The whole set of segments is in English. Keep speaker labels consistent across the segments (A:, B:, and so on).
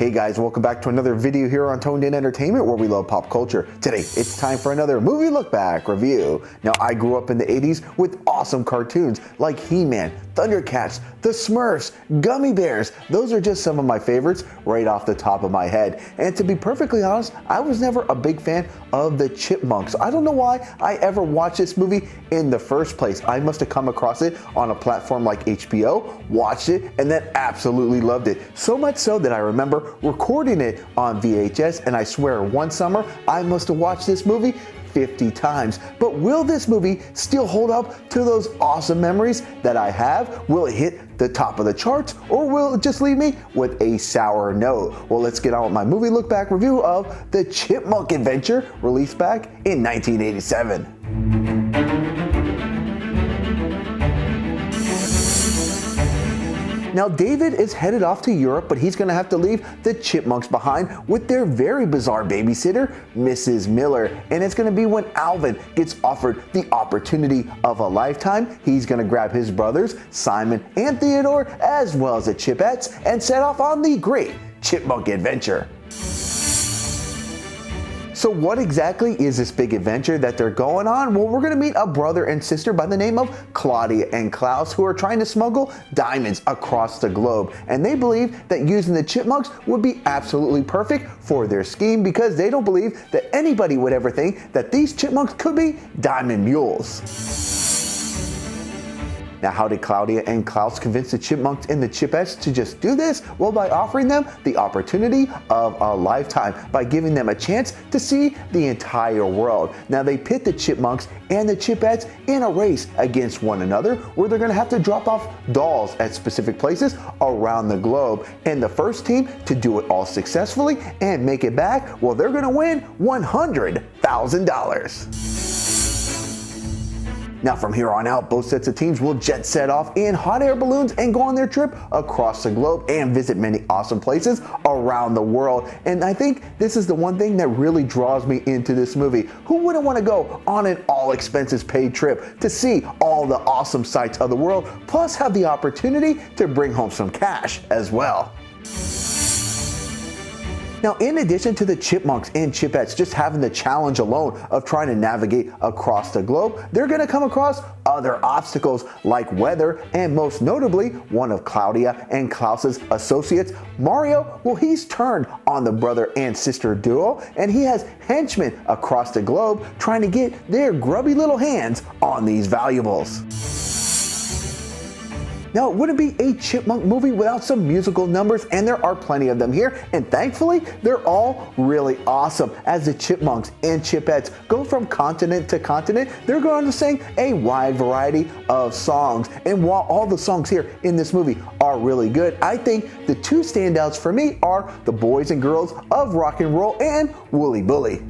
A: Hey guys, welcome back to another video here on Toned In Entertainment where we love pop culture. Today, it's time for another movie look back review. Now, I grew up in the 80s with awesome cartoons like He-Man, Thundercats, The Smurfs, Gummy Bears. Those are just some of my favorites right off the top of my head. And to be perfectly honest, I was never a big fan of the Chipmunks. I don't know why I ever watched this movie in the first place. I must have come across it on a platform like HBO, watched it, and then absolutely loved it. So much so that I remember recording it on VHS, and I swear one summer I must have watched this movie 50 times. But will this movie still hold up to those awesome memories that I have? Will it hit the top of the charts, or will it just leave me with a sour note? Well, let's get on with my movie look back review of The Chipmunk Adventure, released back in 1987. Now, David is headed off to Europe, but he's going to have to leave the Chipmunks behind with their very bizarre babysitter, Mrs. Miller. And it's going to be when Alvin gets offered the opportunity of a lifetime. He's going to grab his brothers, Simon and Theodore, as well as the Chipettes, and set off on the great Chipmunk Adventure. So what exactly is this big adventure that they're going on? Well, we're going to meet a brother and sister by the name of Claudia and Klaus, who are trying to smuggle diamonds across the globe. And they believe that using the Chipmunks would be absolutely perfect for their scheme, because they don't believe that anybody would ever think that these chipmunks could be diamond mules. Now, how did Claudia and Klaus convince the Chipmunks and the Chipettes to just do this? Well, by offering them the opportunity of a lifetime, by giving them a chance to see the entire world. Now, they pit the Chipmunks and the Chipettes in a race against one another, where they're going to have to drop off dolls at specific places around the globe. And the first team to do it all successfully and make it back, well, they're going to win $100,000. Now, from here on out, both sets of teams will jet set off in hot air balloons and go on their trip across the globe and visit many awesome places around the world. And I think this is the one thing that really draws me into this movie. Who wouldn't want to go on an all expenses paid trip to see all the awesome sights of the world, plus have the opportunity to bring home some cash as well? Now, in addition to the Chipmunks and Chipettes just having the challenge alone of trying to navigate across the globe, they're going to come across other obstacles like weather, and most notably, one of Claudia and Klaus's associates, Mario. Well, he's turned on the brother and sister duo, and he has henchmen across the globe trying to get their grubby little hands on these valuables. Now, it wouldn't be a Chipmunk movie without some musical numbers, and there are plenty of them here, and thankfully, they're all really awesome. As the Chipmunks and Chipettes go from continent to continent, they're going to sing a wide variety of songs. And while all the songs here in this movie are really good, I think the two standouts for me are The Boys and Girls of Rock and Roll and Wooly Bully.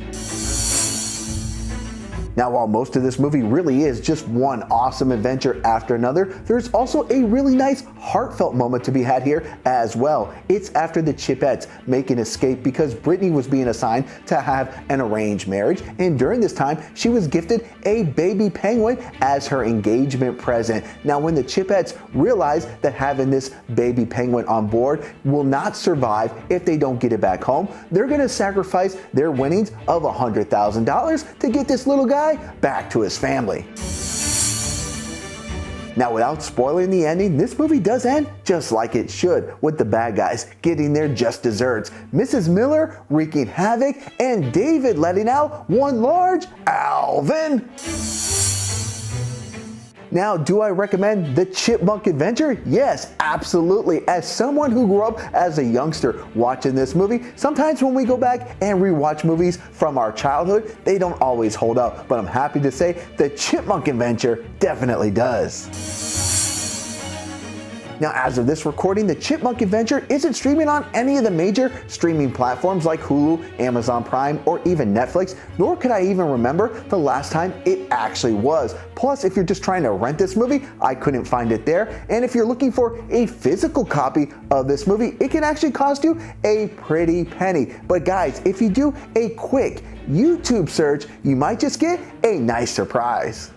A: Now, while most of this movie really is just one awesome adventure after another, there's also a really nice heartfelt moment to be had here as well. It's after the Chipettes make an escape because Brittany was being assigned to have an arranged marriage, and during this time she was gifted a baby penguin as her engagement present. Now, when the Chipettes realize that having this baby penguin on board will not survive if they don't get it back home, they're going to sacrifice their winnings of $100,000 to get this little guy back to his family. Now, without spoiling the ending, this movie does end just like it should, with the bad guys getting their just desserts, Mrs. Miller wreaking havoc, and David letting out one large Alvin. Now, do I recommend The Chipmunk Adventure? Yes, absolutely. As someone who grew up as a youngster watching this movie, sometimes when we go back and rewatch movies from our childhood, they don't always hold up. But I'm happy to say The Chipmunk Adventure definitely does. Now, as of this recording, The Chipmunk Adventure isn't streaming on any of the major streaming platforms like Hulu, Amazon Prime, or even Netflix, nor could I even remember the last time it actually was. Plus, if you're just trying to rent this movie, I couldn't find it there. And if you're looking for a physical copy of this movie, it can actually cost you a pretty penny. But guys, if you do a quick YouTube search, you might just get a nice surprise.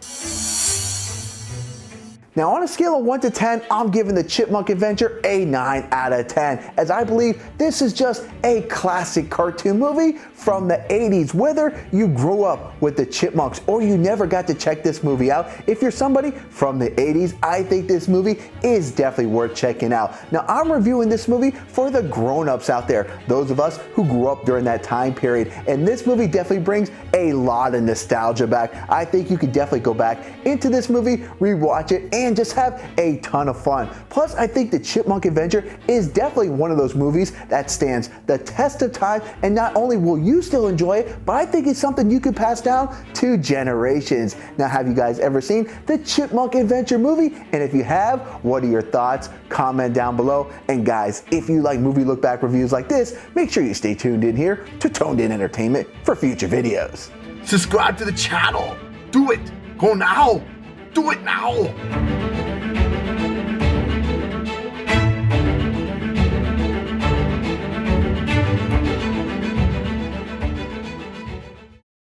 A: Now on a scale of 1 to 10, I'm giving the Chipmunk Adventure a 9 out of 10, as I believe this is just a classic cartoon movie from the 80s. Whether you grew up with the Chipmunks or you never got to check this movie out, if you're somebody from the 80s, I think this movie is definitely worth checking out. Now I'm reviewing this movie for the grown-ups out there, those of us who grew up during that time period, and this movie definitely brings a lot of nostalgia back. I think you could definitely go back into this movie, rewatch it, and just have a ton of fun. Plus, I think the Chipmunk Adventure is definitely one of those movies that stands the test of time, and not only will you still enjoy it, but I think it's something you could pass down to generations. Now, have you guys ever seen the Chipmunk Adventure movie? And if you have, what are your thoughts? Comment down below. And guys, if you like movie look back reviews like this, make sure you stay tuned in here to Toned In Entertainment for future videos.
B: Subscribe to the channel. Do it. Go now. Do it now.